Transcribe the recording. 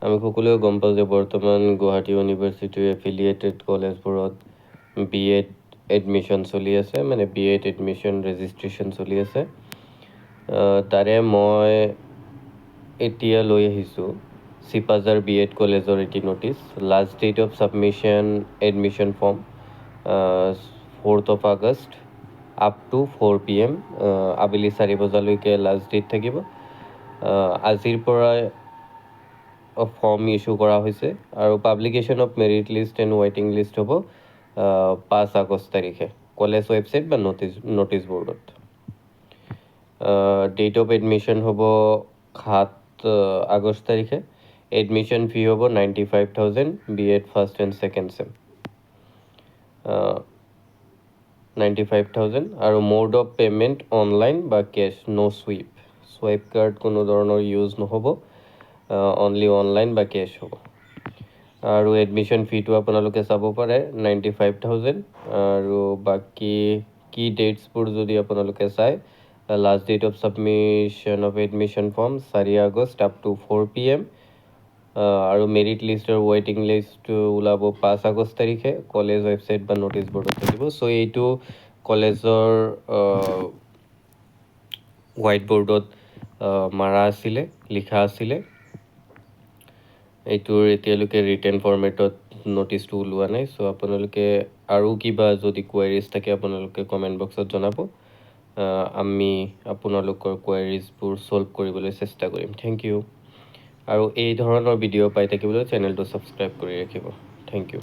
আমি সকলোৱে গম পাওঁ যে বৰ্তমান গুৱাহাটী ইউনিভাৰ্চিটিৰ এফিলিয়েটেড কলেজবোৰত BEd এডমিশ্যন চলি আছে, মানে BEd এডমিশ্যন ৰেজিষ্ট্ৰেশ্যন চলি আছে। তাৰে মই এতিয়া লৈ আহিছোঁ চিপাঝাৰ BEd কলেজৰ এটি notice. Last date of submission admission form 4th of August up to 4 PM, আবেলি 4 বজালৈকে লাষ্ট ডেট থাকিব। আজিৰ পৰাই ফৰ্ম ইছ্যু কৰা হৈছে আৰু publication of merit list and ৱেইটিং লিষ্ট হ'ব 5 আগষ্ট তাৰিখে কলেজ ৱেবছাইট বা ন'টিছ বৰ্ডত। ডেট অফ এডমিশ্যন হ'ব 7 আগষ্ট তাৰিখে। এডমিশ্যন ফি হ'ব 95,000 BEd first and second sem. 95,000 আৰু মোড অফ পে'মেণ্ট অনলাইন বা কেছ, ন' চুৱাইপ কাৰ্ড কোনো ধৰণৰ ইউজ নহ'ব, অনলি অনলাইন বা কেছ হ'ব। আৰু এডমিশ্যন ফিটো আপোনালোকে চাব পাৰে 95,000। আৰু বাকী কি ডেটছবোৰ যদি আপোনালোকে চায়, last date of submission of admission form 4 August up to 4 PM, আৰু মেৰিট লিষ্ট আৰু ৱেইটিং লিষ্ট ওলাব 5 আগষ্ট তাৰিখে কলেজ ৱেবছাইট বা ন'টিছ বৰ্ডত থাকিব। চ' এইটো কলেজৰ হোৱাইট বৰ্ডত মাৰা আছিলে, লিখা আছিলে। এইটোৰ এতিয়ালৈকে ৰিটেন ফৰ্মেটত ন'টিছটো ওলোৱা নাই। চ' আপোনালোকে আৰু কিবা যদি কুৱেৰিজ থাকে আপোনালোকে কমেণ্ট বক্সত জনাব। আমি আপোনালোকৰ কুৱেৰিজবোৰ ছল্ভ কৰিবলৈ চেষ্টা কৰিম। Thank you. আৰু এই ধৰণৰ ভিডিঅ' পাই থাকিবলৈ চেনেলটো ছাবস্ক্ৰাইব কৰি ৰাখিব। Thank U.